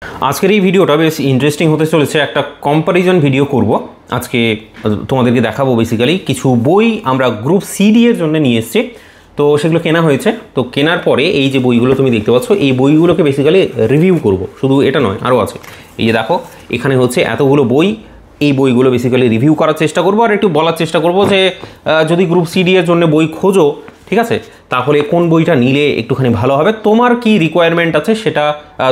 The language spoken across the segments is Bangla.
আজকের এই ভিডিওটা বেশ ইন্টারেস্টিং হতে চলেছে। একটা কম্পারিজন ভিডিও করব আজকে, তোমাদেরকে দেখাবো বেসিক্যালি কিছু বই আমরা গ্রুপ সিডি এর জন্য নিয়ে এসেছি। তো সেগুলো কেনা হয়েছে, তো কেনার পরে এই যে বইগুলো তুমি দেখতে পাচ্ছ, এই বইগুলোকে বেসিক্যালি রিভিউ করব। শুধু এটা নয়, আরও আছে। এই যে দেখো, এখানে হচ্ছে এতগুলো বই, এই বইগুলো বেসিক্যালি রিভিউ করার চেষ্টা করব আর একটু বলার চেষ্টা করব যে যদি গ্রুপ সিডি এর জন্য বই খোঁজো, ঠিক আছে, তাহলে কোন বইটা নিলে একটুখানি ভালো হবে, তোমার কি রিকোয়ারমেন্ট আছে সেটা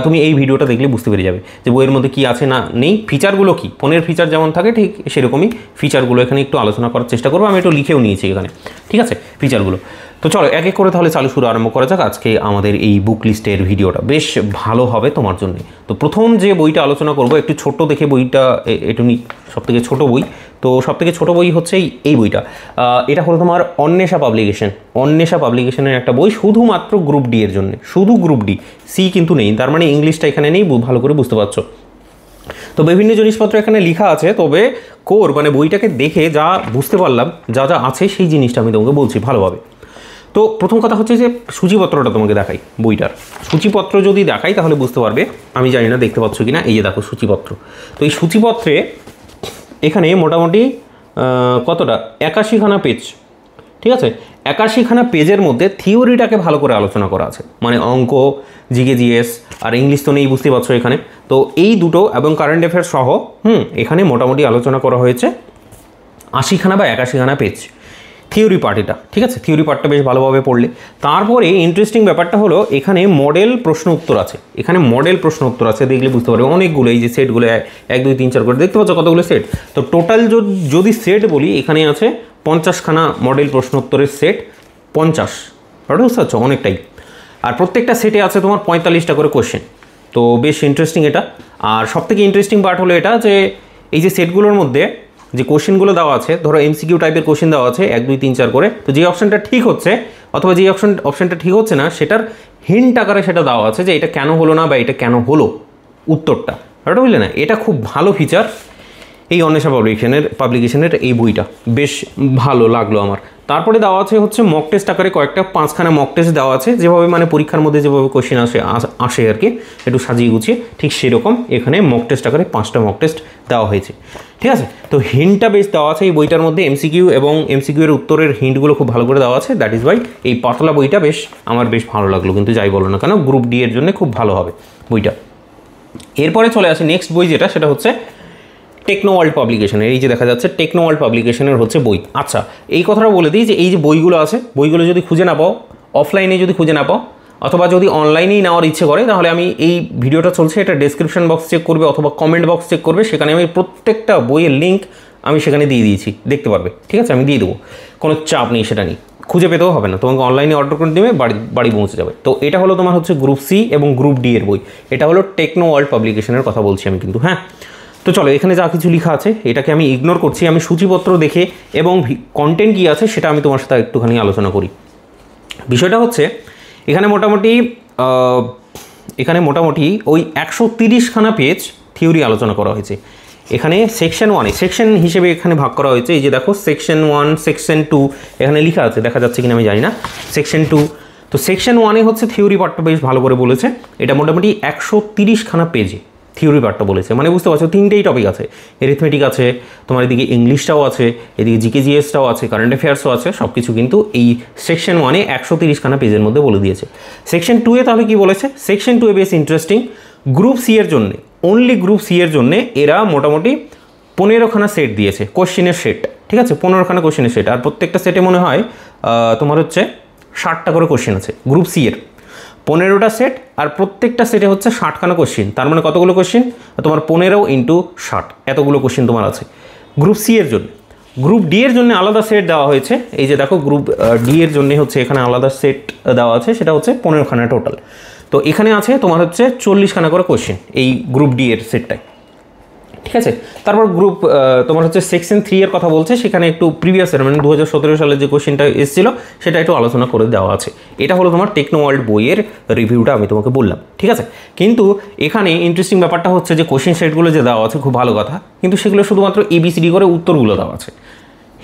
তুমি এই ভিডিওটা দেখলে বুঝতে পেরে যাবে যে বইয়ের মধ্যে কি আছে না নেই, ফিচারগুলো কি, ফোনের ফিচার যেমন থাকে ঠিক সেরকমই ফিচারগুলো এখানে একটু আলোচনা করার চেষ্টা করবো। আমি একটু লিখেও নিয়েছি এখানে, ঠিক আছে, ফিচারগুলো। তো চলো এক এক করে তাহলে শুরু আরম্ভ করা যাক। আজকে আমাদের এই বুক লিস্টের ভিডিওটা বেশ ভালো হবে তোমার জন্য। তো প্রথম যে বইটা আলোচনা করব, একটু ছোট দেখে বইটা, একটু সবথেকে ছোট বই। তো সবথেকে ছোট বই হচ্ছে এই বইটা। এটা হলো তোমার অন্বেষা পাবলিকেশন। অন্বেষা পাবলিকেশনের একটা বই শুধুমাত্র গ্রুপ ডি এর জন্য, শুধু গ্রুপ ডি, সি কিন্তু নেই, তার মানে ইংলিশটা এখানে নেই, ভালো করে বুঝতে পারছো। তো বিভিন্ন জিনিসপত্র এখানে লেখা আছে, তবে কোর মানে বইটাকে দেখে যা বুঝতে পারলাম, যা যা আছে সেই জিনিসটা আমি তোমাকে বলছি ভালোভাবে। তো প্রথম কথা হচ্ছে যে সূচিপত্রটা তোমাকে দেখাই, বইটার সূচিপত্র যদি দেখাই তাহলে বুঝতে পারবে। আমি জানি না দেখতে পাচ্ছ কি না, এই যে দেখো সূচিপত্র। তো এই সূচিপত্রে এখানে মোটামুটি কতটা 81খানা পেজ, ঠিক আছে। 81খানা পেজের মধ্যে থিওরিটাকে ভালো করে আলোচনা করা আছে, মানে অঙ্ক, জিকে, জিএস আর ইংলিশ তো নেই, বুঝতে পারছো এখানে। তো এই দুটো এবং কারেন্ট অ্যাফেয়ার্স সহ এখানে মোটামুটি আলোচনা করা হয়েছে 80খানা বা 81খানা পেজ থিওরি পার্ট এটা, ঠিক আছে। থিওরি পার্টটা বেশ ভালোভাবে পড়লে তারপরে ইন্টারেস্টিং ব্যাপারটা হলো এখানে মডেল প্রশ্ন উত্তর আছে। এখানে মডেল প্রশ্ন উত্তর আছে, দেখলে বুঝতে পারবে অনেকগুলো, এই যে সেটগুলো 1 2 3 4 করে দেখতে পাচ্ছ কতগুলো সেট। তো টোটাল যদি সেট বলি, এখানে আছে 50খানা মডেল প্রশ্ন উত্তরের সেট, 50, বুঝতে পারছো, অনেকটাই। আর প্রত্যেকটা সেটে আছে তোমার 45টা করে কোশ্চেন। তো বেশ ইন্টারেস্টিং এটা। আর সবথেকে ইন্টারেস্টিং পার্ট হলো এটা যে এই যে সেটগুলোর মধ্যে যে কোশ্চেনগুলো দেওয়া আছে, ধরো এমসিকিউ টাইপের কোশ্চেন দেওয়া আছে 1 2 3 4 করে, তো যে অপশানটা ঠিক হচ্ছে অথবা যে অপশানটা ঠিক হচ্ছে না সেটার হিন্ট আকারে সেটা দেওয়া আছে যে এটা কেন হলো না বা এটা কেন হলো উত্তরটা, ওটা বুঝলে না। এটা খুব ভালো ফিচার এই অন্বেষা পাবলিকেশনের এই বইটা, বেশ ভালো লাগলো আমার। তারপরে দেওয়া আছে হচ্ছে মক টেস্ট আকারে কয়েকটা 5খানা মক টেস্ট দেওয়া আছে, যেভাবে মানে পরীক্ষার মধ্যে যেভাবে কোশ্চেন আসে আর কি, একটু সাজিয়ে গুছিয়ে, ঠিক সেরকম এখানে মক টেস্ট আকারে 5টা মক টেস্ট দেওয়া হয়েছে, ঠিক আছে। তো হিন্টটা বেশ দেওয়া আছে এই বইটার মধ্যে, এমসিকিউ এবং এমসিকিউ এর উত্তরের হিন্টগুলো খুব ভালো করে দেওয়া আছে। দ্যাট ইজ ওয়াই এই পাতলা বইটা বেশ আমার বেশ ভালো লাগলো, কিন্তু যাই বলো না কেন গ্রুপ ডি এর জন্য খুব ভালো হবে বইটা। এরপরে চলে আসে নেক্সট বই যেটা, সেটা হচ্ছে টেকনো ওয়ার্ল্ড পাবলিকেশনের। এই যে দেখা যাচ্ছে টেকনো ওয়ার্ল্ড পাবলিকেশনের হচ্ছে বই। আচ্ছা, এই কথাটা বলে দিই যে এই যে বইগুলো আছে, বইগুলো যদি খুঁজে না পাও, অফলাইনে যদি খুঁজে না পাও, অথবা যদি অনলাইনেই নেওয়ার ইচ্ছে করে, তাহলে আমি এই ভিডিওটা চলছে এটা ডেসক্রিপশন বক্স চেক করবে অথবা কমেন্ট বক্স চেক করবে, সেখানে আমি প্রত্যেকটা বইয়ের লিঙ্ক আমি সেখানে দিয়ে দিয়েছি, দেখতে পারবে, ঠিক আছে। আমি দিয়ে দেবো, কোনো চাপ নেই, সেটা নিয়ে খুঁজে পেতেও হবে না, তোমাকে অনলাইনে অর্ডার করে দেবে, বাড়ি পৌঁছে যাবে। তো এটা হলো তোমার হচ্ছে গ্রুপ সি এবং গ্রুপ ডি এর বই। এটা হলো টেকনো ওয়ার্ল্ড পাবলিকেশনের কথা বলছি আমি কিন্তু, হ্যাঁ। তো চলো এখানে যা কিছু লেখা আছে এটাকে আমি ইগনোর করছি, আমি সূচিপত্র দেখে এবং কন্টেন্ট কী আছে সেটা আমি তোমার সাথে একটুখানি আলোচনা করি। বিষয়টা হচ্ছে এখানে মোটামুটি ওই 130খানা পেজ থিওরি আলোচনা করা হয়েছে। এখানে সেকশন 1-এ সেকশন হিসেবে এখানে ভাগ করা হয়েছে। এই যে দেখো সেকশন 1, সেকশন 2 এখানে লেখা আছে, দেখা যাচ্ছে কিনা আমি জানি না। সেকশন 2, তো সেকশন 1-এ হচ্ছে থিওরি পার্টটা বেশ ভালো করে বলেছে। এটা মোটামুটি 130খানা পেজে থিওরি পার্টটা বলেছে, মানে বুঝতে পারছো 3টেই টপিক আছে, এরিথমেটিক আছে, তোমার এদিকে ইংলিশটাও আছে, এদিকে জিকে জিএসটাও আছে, কারেন্ট অ্যাফেয়ার্সও আছে, সব কিছু কিন্তু এই সেকশন 1-এ 130খানা পেজের মধ্যে বলে দিয়েছে। সেকশন 2-এ তাহলে কি বলেছে? সেকশন 2-এ বেশ ইন্টারেস্টিং। গ্রুপ সি এর জন্যে, অনলি গ্রুপ সি এর জন্যে এরা মোটামুটি 15খানা সেট দিয়েছে, কোশ্চেনের সেট, ঠিক আছে, 15খানা কোশ্চেনের সেট। আর প্রত্যেকটা সেটে মনে হয় তোমার হচ্ছে 60টা করে কোশ্চেন আছে। গ্রুপ সি এর 15টা সেট, আর প্রত্যেকটা সেটে হচ্ছে 60খানা কোশ্চেন, তার মানে কতগুলো কোশ্চেন তোমার 15 × 60, এতগুলো কোশ্চেন তোমার আছে গ্রুপ সি এর জন্য। গ্রুপ ডি এর জন্য আলাদা সেট দেওয়া হয়েছে। এই যে দেখো গ্রুপ ডি এর জন্য হচ্ছে এখানে আলাদা সেট দেওয়া আছে, সেটা হচ্ছে 15খানা টোটাল। তো এখানে আছে তোমার হচ্ছে 40খানা করে কোশ্চেন এই গ্রুপ ডি এর সেটটায়, ঠিক আছে। তারপর গ্রুপ তোমার হচ্ছে সেকশন 3 এর কথা বলছে, সেখানে একটু প্রিভিয়াসের মানে 2017 সালে যে কোশ্চেনটা এসেছিলো সেটা একটু আলোচনা করে দেওয়া আছে। এটা হলো তোমার টেকনো ওয়ার্ল্ড বইয়ের রিভিউটা আমি তোমাকে বললাম, ঠিক আছে। কিন্তু এখানে ইন্টারেস্টিং ব্যাপারটা হচ্ছে যে কোশ্চেন সেটগুলো যে দেওয়া আছে খুব ভালো কথা, কিন্তু সেগুলো শুধুমাত্র ABCD করে উত্তরগুলো দেওয়া আছে,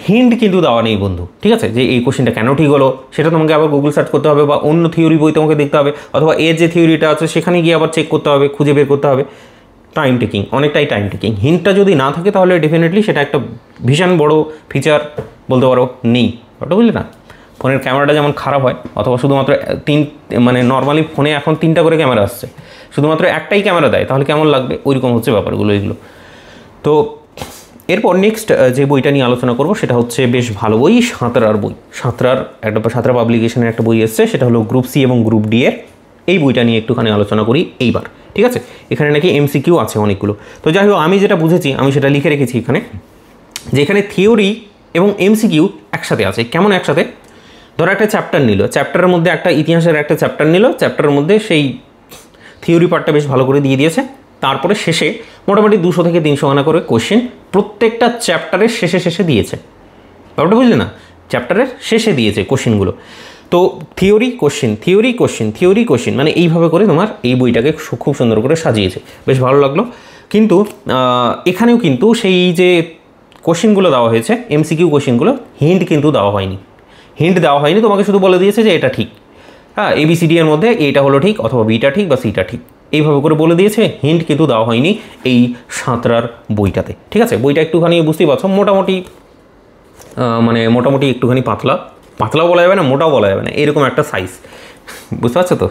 হিন্ট কিন্তু দেওয়া নেই বন্ধু, ঠিক আছে, যে এই কোশ্চেনটা কেন ঠিক হলো সেটা তোমাকে আবার গুগল সার্চ করতে হবে, বা অন্য থিওরি বই তোমাকে দেখতে হবে, অথবা এর যে থিওরিটা আছে সেখানে গিয়ে আবার চেক করতে হবে, খুঁজে বের করতে হবে। টাইম টেকিং, অনেকটাই টাইম টেকিং। হিন্টটা যদি না থাকে তাহলে ডেফিনেটলি সেটা একটা ভীষণ বড় ফিচার বলতে পারো নেই, ওটা বুঝলে না। ফোনের ক্যামেরাটা যেমন খারাপ হয়, অথবা শুধুমাত্র মানে নর্মালি ফোনে এখন 3টা করে ক্যামেরা আসছে, শুধুমাত্র একটাই ক্যামেরা দেয়, তাহলে কেমন লাগবে, ওইরকম হচ্ছে ব্যাপারগুলো এগুলো। তো এরপর নেক্সট যে বইটা নিয়ে আলোচনা করব সেটা হচ্ছে বেশ ভালো বই, সাঁতরার বই। সাঁতরা পাবলিকেশনের একটা বই এসছে, সেটা হলো গ্রুপ সি এবং গ্রুপ ডি এর। এই বইটা নিয়ে একটুখানি আলোচনা করি এইবার, ঠিক আছে। এখানে নাকি এমসিকিউ আছে অনেকগুলো। তো যাই হোক, আমি যেটা বুঝেছি আমি সেটা লিখে রেখেছি এখানে, যে এখানে থিওরি এবং এমসিকিউ একসাথে আছে। কেমন একসাথে? ধরো একটা চ্যাপ্টার নিল, চ্যাপ্টারের মধ্যে একটা ইতিহাসের একটা চ্যাপ্টার নিল, চ্যাপ্টারের মধ্যে সেই থিওরি পার্টটা বেশ ভালো করে দিয়ে দিয়েছে, তারপরে শেষে মোটামুটি 200 থেকে 300 আনা করে কোশ্চেন প্রত্যেকটা চ্যাপ্টারের শেষে দিয়েছে। ব্যাপারটা বুঝলে না? চ্যাপ্টারের শেষে দিয়েছে কোশ্চেনগুলো। তো theory question, theory question, theory question, মানে এইভাবে করে তোমার এই বইটাকে খুব সুন্দর করে সাজিয়েছে, বেশ ভালো লাগলো। কিন্তু এখানেও কিন্তু সেই যে কোশ্চেনগুলো দেওয়া হয়েছে, এমসিকিউ কোশ্চেনগুলো, হিন্ট কিন্তু দেওয়া হয়নি। হিন্ট দেওয়া হয়নি, তোমাকে শুধু বলে দিয়েছে যে এটা ঠিক, হ্যাঁ এবিসিডি এর মধ্যে এইটা হলো ঠিক, অথবা বিটা ঠিক বা সিটা ঠিক, এইভাবে করে বলে দিয়েছে। হিন্ট কিন্তু দেওয়া হয়নি এই সাঁতরার বইটাতে, ঠিক আছে। বইটা একটুখানি বুঝতেই পারছো, মোটামুটি একটুখানি পাতলাও বলা যাবে না, মোটাও বলা যাবে না, এরকম একটা সাইজ, বুঝতে পারছো তো।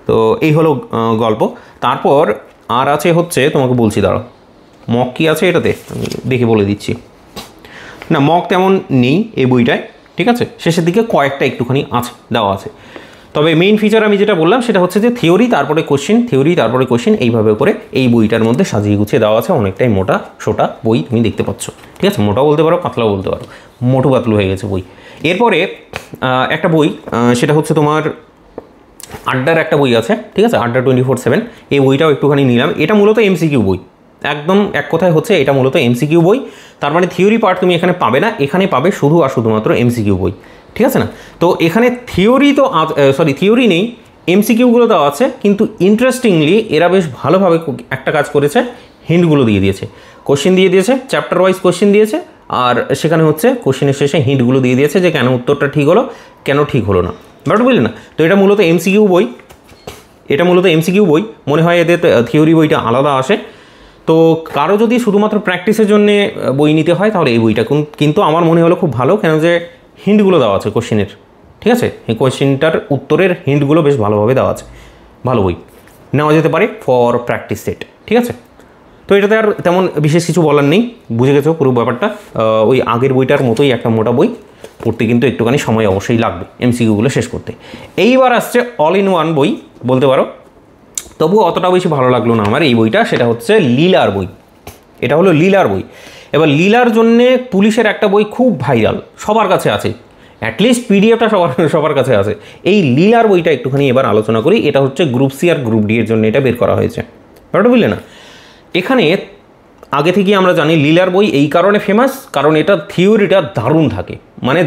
তো এই হলো গল্প। তারপর আর আছে হচ্ছে, তোমাকে বলছি দাঁড়াও, মক কি আছে এটাতে আমি দেখে বলে দিচ্ছি। না, মক তেমন নেই এই বইটায়, ঠিক আছে। শেষের দিকে কয়েকটা একটুখানি আছে, দেওয়া আছে। তবে মেইন ফিচার আমি যেটা বললাম সেটা হচ্ছে যে থিওরি তারপরে কোশ্চেন, থিওরি তারপরে কোশ্চেন, এইভাবে করে এই বইটার মধ্যে সাজিয়ে গুছিয়ে দেওয়া আছে। অনেকটাই মোটা সোটা বই তুমি দেখতে পাচ্ছ, ঠিক আছে। মোটাও বলতে পারো, পাতলাও বলতে পারো, মোটু পাতলু হয়ে গেছে বই। এরপরে একটা বই, সেটা হচ্ছে তোমার আড্ডার একটা বই আছে, ঠিক আছে, আড্ডা 24/7। এই বইটাও একটুখানি নিলাম। এটা মূলত এমসিকিউ বই, একদম এক কথায় হচ্ছে এটা মূলত এমসিকিউ বই। তার মানে থিওরি পার্ট তুমি এখানে পাবে না, এখানে পাবে শুধু আর শুধুমাত্র এমসিকিউ বই, ঠিক আছে না। তো এখানে থিওরি নেই, এমসিকিউগুলো দেওয়া আছে। কিন্তু ইন্টারেস্টিংলি এরা বেশ ভালোভাবে একটা কাজ করেছে, হিন্টগুলো দিয়ে দিয়েছে, কোশ্চেন দিয়ে দিয়েছে, চ্যাপ্টার ওয়াইজ কোশ্চেন দিয়েছে, আর সেখানে হচ্ছে কোশ্চেনের শেষে হিন্টগুলো দিয়ে দিয়েছে যে কেন উত্তরটা ঠিক হলো, কেন ঠিক হলো না, ব্যাপারটা বুঝলে না। তো এটা মূলত এমসিকিউ বই, মনে হয় এদের থিওরি বইটা আলাদা আসে। তো কারো যদি শুধুমাত্র প্র্যাকটিসের জন্য বই নিতে হয় তাহলে এই বইটা কিন্তু আমার মনে হলো খুব ভালো, কেন যে হিন্টগুলো দেওয়া আছে কোশ্চেনের, ঠিক আছে। এই কোশ্চেনটার উত্তরের হিন্টগুলো বেশ ভালোভাবে দেওয়া আছে, ভালো বই, নেওয়া যেতে পারে ফর প্র্যাকটিস সেট, ঠিক আছে। তো এটাতে আর তেমন বিশেষ কিছু বলার নেই, বুঝে গেছো পুরো ব্যাপারটা। ওই আগের বইটার মতোই একটা মোটা বই, পড়তে কিন্তু একটুখানি সময় অবশ্যই লাগবে এমসিকিউগুলো শেষ করতে। এইবার আসছে অল ইন ওয়ান বই বলতে পারো, তবুও অতটা বেশি ভালো লাগলো না আমার এই বইটা। সেটা হচ্ছে লীলার বই, এটা হলো লীলার বই। এবার লীলার জন্যে পুলিশের একটা বই খুব ভাইরাল, সবার কাছে আছে, অ্যাটলিস্ট পিডিএফটা সবার কাছে আছে। এই লীলার বইটা একটুখানি এবার আলোচনা করি। এটা হচ্ছে গ্রুপ সি আর গ্রুপ ডি এর জন্য এটা বের করা হয়েছে, ব্যাপারটা বুঝলে না। এখানে আগে থেকে আমরা জানি লীলার বই এই কারণে ফেমাস, কারণ এটা থিওরিটা দারুণ থাকে, মানে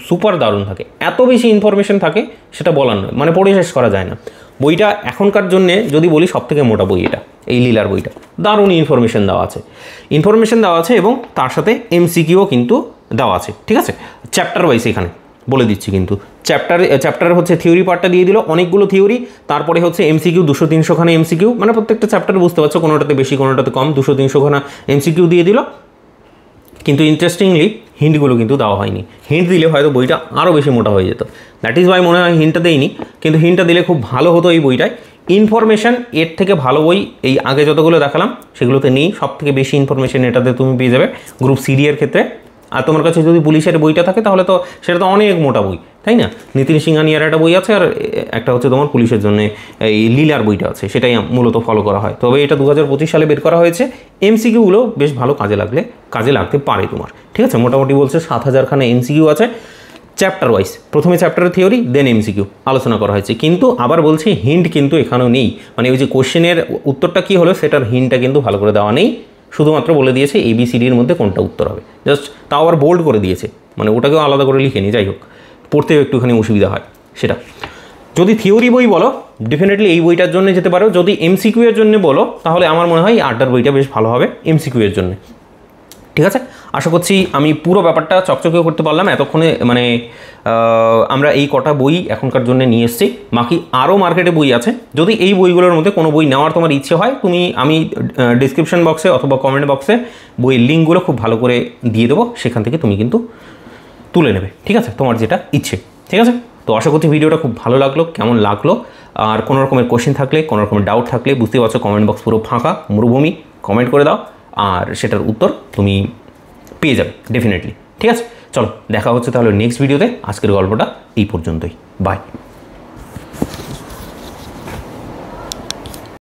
সুপার দারুণ থাকে, এত বেশি ইনফরমেশন থাকে সেটা বলার নয়, মানে পড়ে শেষ করা যায় না। বইটা এখনকার জন্যে যদি বলি সবথেকে মোটা বই এটা, এই লীলার বইটা। দারুণ ইনফরমেশন দেওয়া আছে এবং তার সাথে এমসিকিউও কিন্তু দেওয়া আছে, ঠিক আছে, চ্যাপ্টার ওয়াইজ এখানে বলে দিচ্ছি। কিন্তু চ্যাপ্টারে হচ্ছে থিওরি পার্টটা দিয়ে দিল, অনেকগুলো থিওরি, তারপরে হচ্ছে এমসিকিউ 200-300 খানা এমসিকিউ, মানে প্রত্যেকটা চ্যাপ্টারে বুঝতে পারছো কোনোটাতে বেশি কোনোটাতে কম, 200-300 খানা এমসিকিউ দিয়ে দিল। কিন্তু ইন্টারেস্টিংলি হিন্টগুলো কিন্তু দেওয়া হয়নি। হিন্ট দিলে হয়তো বইটা আরও বেশি মোটা হয়ে যেত, দ্যাট ইজ ওয়াই মনে হয় হিন্টটা দেয়নি। কিন্তু হিন্টটা দিলে খুব ভালো হতো এই বইটায়। ইনফরমেশান এর থেকে ভালো বই এই আগে যতগুলো দেখালাম সেগুলোতে নেই। সব থেকে বেশি ইনফরমেশান এটাতে তুমি পেয়ে যাবে গ্রুপ সিডি এর ক্ষেত্রে। আর তোমার কাছে যদি পুলিশের বইটা থাকে তাহলে তো সেটা তো অনেক মোটা বই, তাই না। নিতিন সিংহানিয়ার একটা বই আছে, আর একটা হচ্ছে তোমার পুলিশের জন্য এই লীলার বইটা আছে, সেটাই মূলত ফলো করা হয়। তবে এটা 2025 সালে বের করা হয়েছে। এমসিকিউগুলো বেশ ভালো কাজে লাগতে পারে তোমার, ঠিক আছে। মোটামুটি বলছে 7000 খানা এমসিকিউ আছে চ্যাপ্টার ওয়াইজ। প্রথমে চ্যাপ্টারের থিওরি, দেন এমসিকিউ আলোচনা করা হয়েছে। কিন্তু আবার বলছি হিন্ট কিন্তু এখানেও নেই, মানে ওই যে কোশ্চেনের উত্তরটা কী হলো সেটার হিন্টটা কিন্তু ভালো করে দেওয়া নেই। শুধুমাত্র বলে দিয়েছে এবিসিডির মধ্যে কোনটা উত্তর হবে, জাস্ট তাও আবার বোল্ড করে দিয়েছে, মানে ওটাকেও আলাদা করে লিখে নি। যাই হোক, পড়তেও একটুখানি অসুবিধা হয় সেটা। যদি থিওরি বই বলো ডেফিনেটলি এই বইটার জন্য যেতে পারো। যদি এমসিকিউ এর জন্য বলো তাহলে আমার মনে হয় আড্ডার বইটা বেশ ভালো হবে এমসিকিউ এর জন্য। ঠিক আছে, আশা করছি আমি পুরো ব্যাপারটা চকচকে করতে পারলাম এতক্ষণে। মানে আমরা এই কটা বই এখনকার জন্য নিয়ে এসেছি, বাকি আরও মার্কেটে বই আছে। যদি এই বইগুলোর মধ্যে কোনো বই নেওয়ার তোমার ইচ্ছে হয়, আমি ডিসক্রিপশন বক্সে অথবা কমেন্ট বক্সে বইয়ের লিঙ্কগুলো খুব ভালো করে দিয়ে দেবো, সেখান থেকে তুমি কিন্তু তুলে নেবে। ঠিক আছে, তোমার যেটা ইচ্ছে। ঠিক আছে, তো আশা করছি ভিডিওটা খুব ভালো লাগলো। কেমন লাগলো, আর কোনো রকমের কোশ্চেন থাকলে, কোনো রকমের ডাউট থাকলে, বুঝতে পারছো কমেন্ট বক্স পুরো ফাঁকা, মরুভূমি, কমেন্ট করে দাও, আর সেটার উত্তর তুমি পেয়ে যাবে ডেফিনেটলি। ঠিক আছে, চলো দেখা হচ্ছে তাহলে নেক্সট ভিডিওতে। আজকের গল্পটা এই পর্যন্তই, বাই।